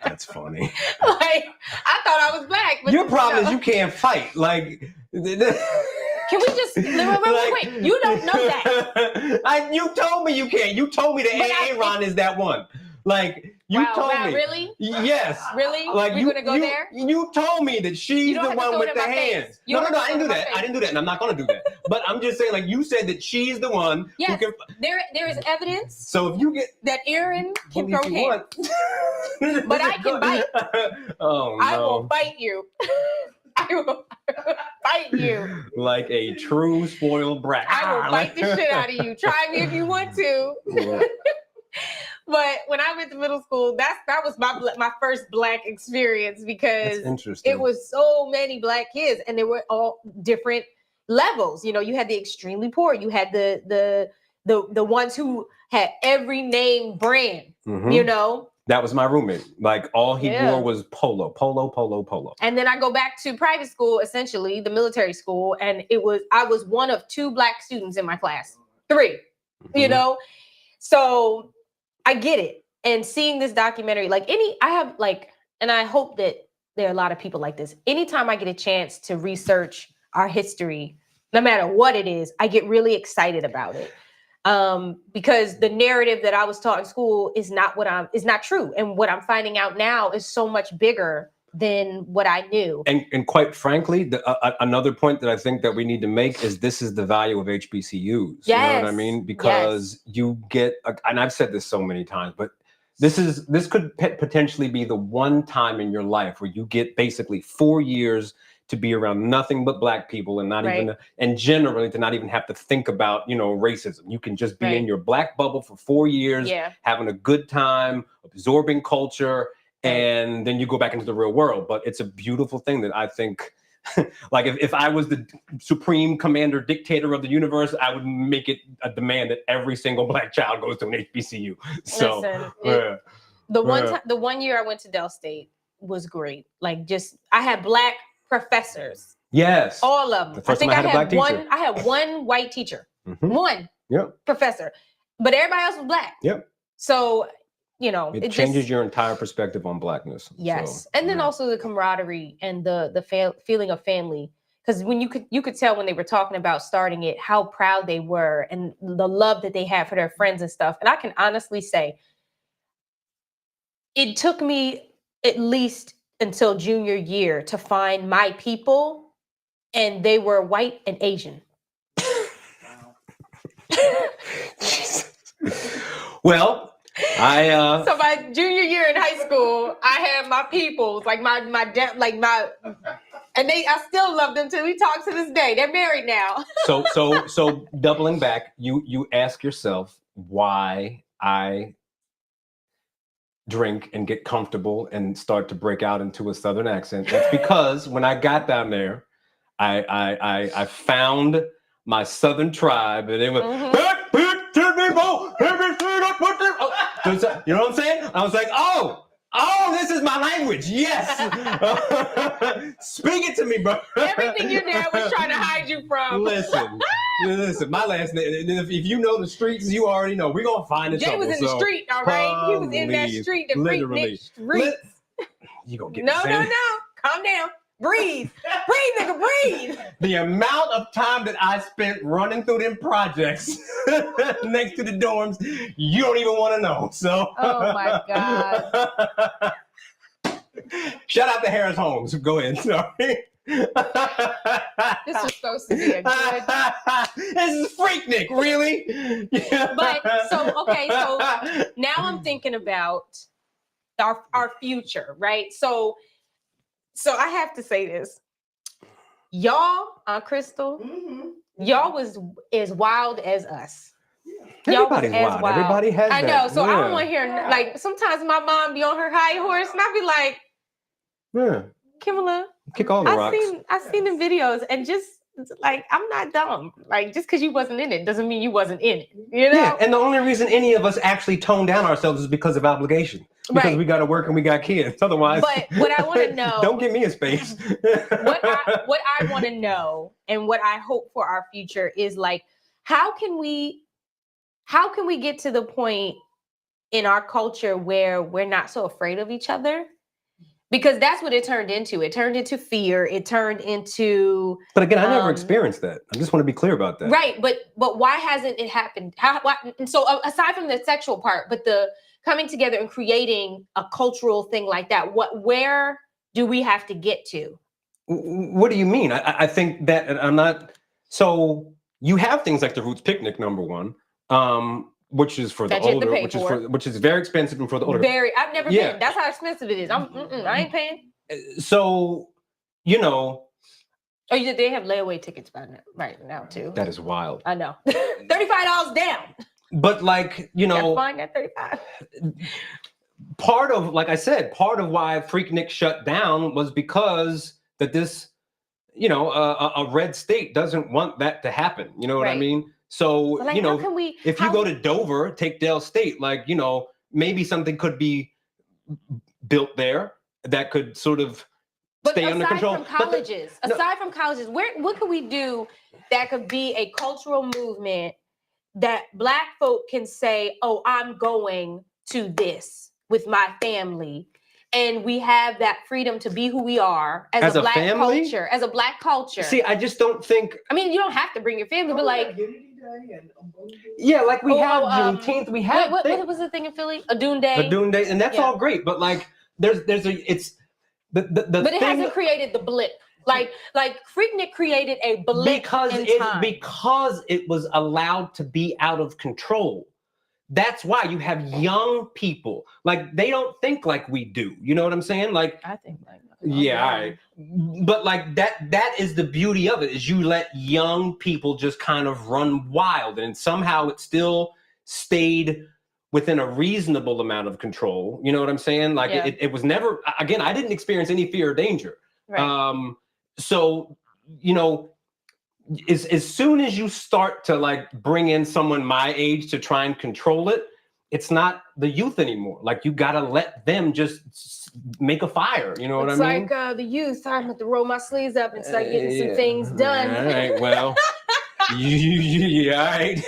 That's funny. Like I thought I was black. But your problem is you can't fight. Like, can we just real quick? You don't know that. You told me you can't. You told me that Aaron is that one. Like you told me. Really? Yes. Really? Like We're gonna go there? You told me that she's the one with the hands. No, I didn't do that. I didn't do that, and I'm not gonna do that. But I'm just saying, like you said that she's the one who can. There is evidence. So if you get that Aaron can throw hands, but I can bite. Oh no! I will bite you. I will bite you like a true spoiled brat. I will bite the shit out of you. Try me if you want to. Yeah. But when I went to middle school, that was my first black experience because it was so many black kids and they were all different levels. You had the extremely poor. You had the ones who had every name brand. That was my roommate. Like all he wore was polo. And then I go back to private school, essentially the military school, and I was one of 2 black students in my class. 3, So I get it. And seeing this documentary, and I hope that there are a lot of people like this. Anytime I get a chance to research our history, no matter what it is, I get really excited about it. Because the narrative that I was taught in school is not true. And what I'm finding out now is so much bigger than what I knew. And quite frankly, another point that I think that we need to make is this is the value of HBCUs. Yes. You know what I mean? Because you get, and I've said this so many times, but this could potentially be the one time in your life where you get basically 4 years to be around nothing but black people and and generally to not even have to think about, racism. You can just be in your black bubble for 4 years, having a good time, absorbing culture, and then you go back into the real world. But it's a beautiful thing that I think, like if I was the supreme commander dictator of the universe, I would make it a demand that every single black child goes to an HBCU. So listen, the 1 year I went to Del State was great. Like I had black professors Yes. All of them. The first I think time I had a black one. teacher. I had one white teacher, one Yep. professor, but everybody else was black. Yep. So, you know, it changes your entire perspective on blackness. Yes, so, and then also the camaraderie and the feeling of family. Because when you could tell when they were talking about starting it, how proud they were and the love that they had for their friends and stuff. And I can honestly say, it took me at least until junior year to find my people, and they were white and Asian. Well, so my junior year in high school, I had my peoples, like my and I still love them till we talk to this day. They're married now. so doubling back, you ask yourself why I drink and get comfortable and start to break out into a Southern accent. That's because when I got down there, I found my Southern tribe, and they were, you know what I'm saying? I was like, oh, this is my language. Yes. Speak it to me, bro. Everything your dad was trying to hide you from. Listen, my last name, if you know the streets, you already know. We're going to find it. Jay was in the street, all right? He was in that street, the FREAKNIK street. You gonna get No. Calm down. Breathe. Breathe, nigga, breathe. The amount of time that I spent running through them projects next to the dorms, you don't even want to know. So. Oh my God. Shout out to Harris Holmes. Go ahead. Sorry. This was supposed to be a good. This is FREAKNIK, really? But so now I'm thinking about our future, right? So I have to say this. Y'all, Crystal, y'all was as wild as us. Everybody's wild. Everybody has I know. that. So I don't want to hear, like, sometimes my mom be on her high horse and I be like, Kimala, kick all the rocks. I seen the videos, and just like, I'm not dumb. Like, just because you wasn't in it doesn't mean you wasn't in it. You know? Yeah, and the only reason any of us actually tone down ourselves is because of obligation. Because we got to work and we got kids. Otherwise, but what I want to know, don't give me a space. what I want to know, and what I hope for our future is, like, how can we get to the point in our culture where we're not so afraid of each other? Because that's what it turned into. It turned into fear. It turned into. But again, I never experienced that. I just want to be clear about that. Right, but why hasn't it happened? And so aside from the sexual part, but the coming together and creating a cultural thing like that, where do we have to get to? What do you mean? I think that I'm not. So you have things like the Roots Picnic, number one. Which is for the older, which is very expensive and for the older. I've never been. That's how expensive it is. I ain't paying. So, you know. Oh, they have layaway tickets right now too. That is wild. I know. $35 down. But like, you know, find that 35. Part of why FREAKNIK shut down was because that this, you know, a red state doesn't want that to happen. You know what I mean? So, like, you know, if you go to Dover, take Dale State, like, you know, maybe something could be built there that could sort of stay under control. Aside from colleges, what could we do that could be a cultural movement that Black folk can say, oh, I'm going to this with my family, and we have that freedom to be who we are as a Black culture, as a Black culture. See, I just don't think. I mean, you don't have to bring your family, but like. Yeah, like we have Juneteenth, we have. What was the thing in Philly? A Dune Day. A Dune Day, and that's all great, but like, but it hasn't created the blip. Like FREAKNIK created a blip because it was allowed to be out of control. That's why you have young people, like, they don't think like we do. You know what I'm saying? Like, I think like. Yeah, all right. But like that is the beauty of it, is you let young people just kind of run wild, and somehow it still stayed within a reasonable amount of control. You know what I'm saying? Like it was never, again, I didn't experience any fear or danger. Right. So, you know, as soon as you start to like bring in someone my age to try and control it, it's not the youth anymore. Like you gotta let them just make a fire. You know what I mean? It's like the youth. I'm going to roll my sleeves up and start getting some things done. All right, well, yeah, all right.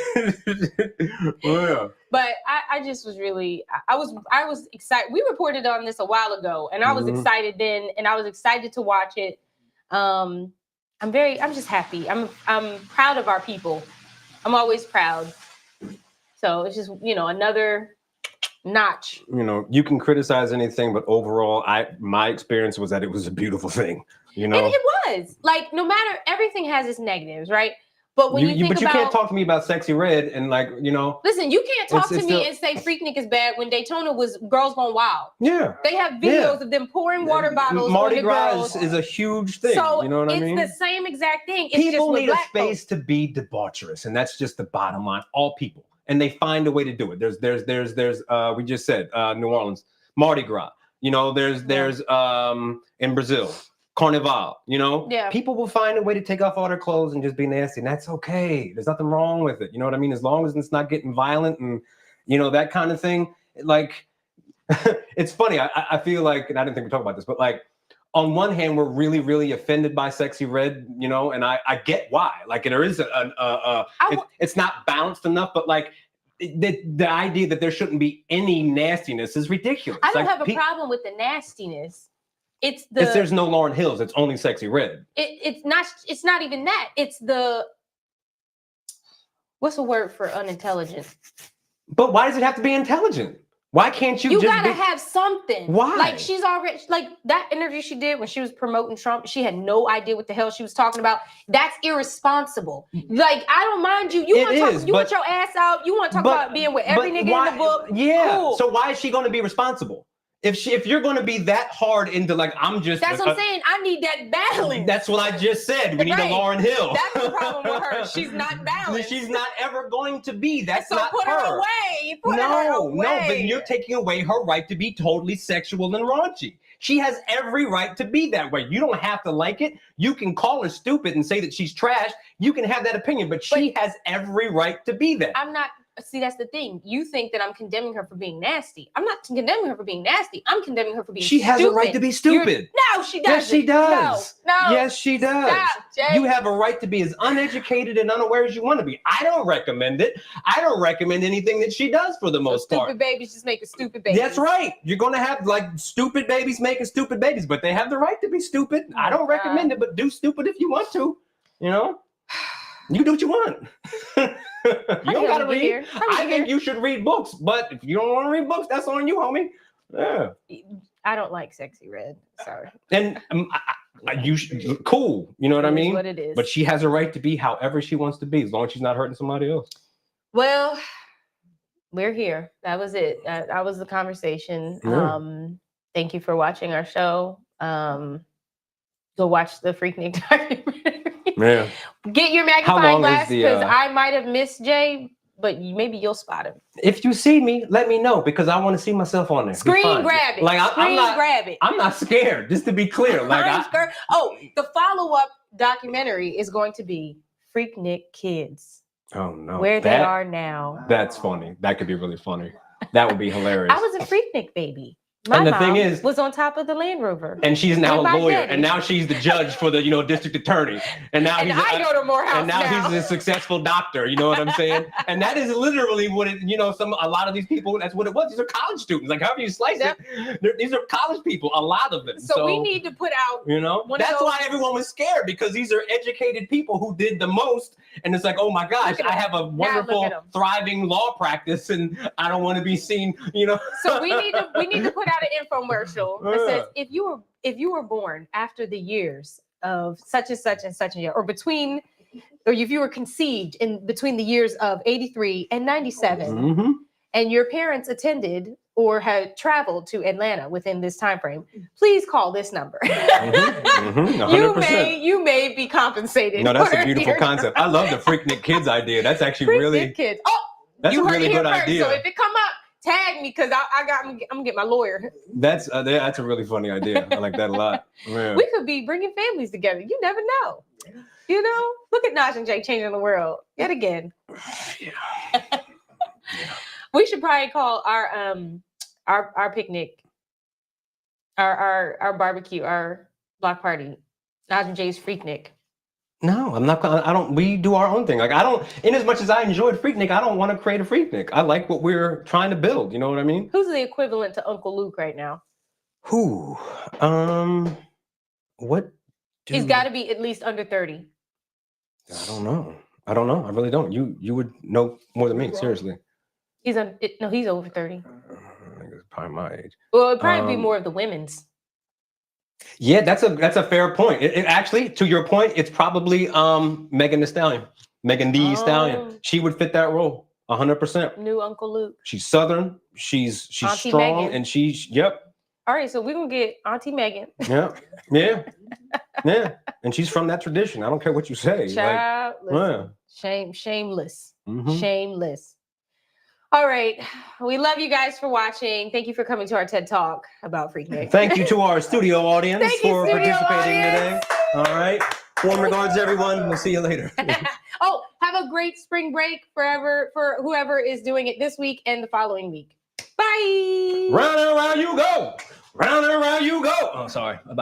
Well. But I just was really, I was excited. We reported on this a while ago, and I was excited then, and I was excited to watch it. I'm just happy. I'm proud of our people. I'm always proud. So it's just, another notch. You can criticize anything, but overall, my experience was that it was a beautiful thing. And it was like, no matter, everything has its negatives, right? But when you can't talk to me about Sexy Red and Listen, you can't talk to me and say FREAKNIK is bad when Daytona was Girls Gone Wild. Yeah. They have videos of them pouring water bottles Mardi on the Gras girls. is a huge thing. So you know what I mean? It's the same exact thing. It's people just need a space to be debaucherous, and that's just the bottom line. All people. And they find a way to do it. There's we just said New Orleans, Mardi Gras. There's in Brazil. Carnival, people will find a way to take off all their clothes and just be nasty, and that's okay. There's nothing wrong with it. You know what I mean? As long as it's not getting violent and that kind of thing. Like, it's funny. I feel like, and I didn't think we'd talk about this, but like, on one hand, we're really, really offended by Sexy Red, and I get why. Like, there is it's not balanced enough, but like, the idea that there shouldn't be any nastiness is ridiculous. I don't have a problem with the nastiness. There's no Lauryn Hills. It's only Sexy Red. It's not even that. It's what's the word for unintelligent? But why does it have to be intelligent? Why can't you? You gotta have something. Why? Like, she's already, like, that interview she did when she was promoting Trump. She had no idea what the hell she was talking about. That's irresponsible. Like, I don't mind you. You want your ass out. You want to talk about being with every nigga in the book. Yeah. Cool. So why is she going to be responsible? If you're going to be that hard into, like, I'm just... That's what I'm saying. I need that balance. That's what I just said. We need a Lauryn Hill. That's the problem with her. She's not balanced. She's not ever going to be. That's so not put her away. No, but you're taking away her right to be totally sexual and raunchy. She has every right to be that way. You don't have to like it. You can call her stupid and say that she's trash. You can have that opinion, but she has every right to be that. I'm not... See, that's the thing. You think that I'm condemning her for being nasty. I'm not condemning her for being nasty. I'm condemning her for being stupid. She has a right to be stupid. No, she doesn't. Yes, she does. No. Yes, she does. Stop, Jay. You have a right to be as uneducated and unaware as you want to be. I don't recommend it. I don't recommend anything that she does for the most part. Stupid babies just making stupid babies. That's right. You're going to have, like, stupid babies making stupid babies, but they have the right to be stupid. I don't recommend it, but do stupid if you want to. You do what you want. You don't gotta read. I think you should read books, but if you don't want to read books, that's on you, homie. Yeah. I don't like Sexy Red. Sorry. And you should, cool. You know what I mean? What it is. But she has a right to be however she wants to be, as long as she's not hurting somebody else. Well, we're here. That was it. That was the conversation. Yeah. Thank you for watching our show. Go watch the FREAKNIK documentary. Yeah. Get your magnifying glass, because I might have missed Jay, but maybe you'll spot him. If you see me, let me know, because I want to see myself on there. Screen grab it. Like, grab it. I'm not scared, just to be clear. Like, the follow-up documentary is going to be FREAKNIK Kids. Oh no. Where they are now. That's funny. That could be really funny. That would be hilarious. I was a FREAKNIK baby. My mom thing is, was on top of the Land Rover, and she's now a lawyer, and now she's the judge for the district attorney, and now I go to Morehouse, and now he's a successful doctor. You know what I'm saying? And that is literally what it. A lot of these people, that's what it was. These are college students. Like, however you slice it, these are college people. A lot of them. So we need to put out. That's why everyone was scared, because these are educated people who did the most, and it's like, oh my gosh, I have a wonderful, thriving law practice, and I don't want to be seen. So we need to put out an infomercial that says, if you were born after the years of such and such and such a year, or if you were conceived in between the years of 83 and 97, and your parents attended or had traveled to Atlanta within this time frame, please call this number. 100%. You may be compensated. No, that's a beautiful concept. I love the FREAKNIK Kids idea. That's actually really kids. Oh, that's a really good idea. So if it come up, tag me, because I'm gonna get my lawyer. That's a really funny idea. I like that a lot. Yeah. We could be bringing families together. You never know. Look at Naj and Jay changing the world yet again. Yeah. We should probably call our picnic, our barbecue, our block party, Naj and Jay's Freaknik. No, I'm not gonna. I don't. We do our own thing. Like I don't. In as much as I enjoyed Freaknik, I don't want to create a Freaknik. I like what we're trying to build. You know what I mean? Who's the equivalent to Uncle Luke right now? Who? What? He's got to be at least under 30. I don't know. I don't know. I really don't. You would know more than me. Seriously. He's over 30. I think it's probably my age. Well, it'd probably be more of the women's. Yeah, that's a fair point. It actually, to your point, it's probably Megan Thee Stallion. Megan Thee Stallion. She would fit that role 100%. New Uncle Luke. She's Southern. She's Auntie strong, Megan. and she's yep. All right, so we're gonna get Auntie Megan. Yeah, and she's from that tradition. I don't care what you say. Child, like, shameless, Mhm. shameless. All right, we love you guys for watching. Thank you for coming to our TED Talk about Freaknik. Thank you to our studio audience Thank you, for studio participating audience. today. All right, warm regards, everyone. We'll see you later. Oh, have a great spring break for whoever is doing it this week and the following week. Bye. Round and round you go. Round and round you go. Oh, sorry about.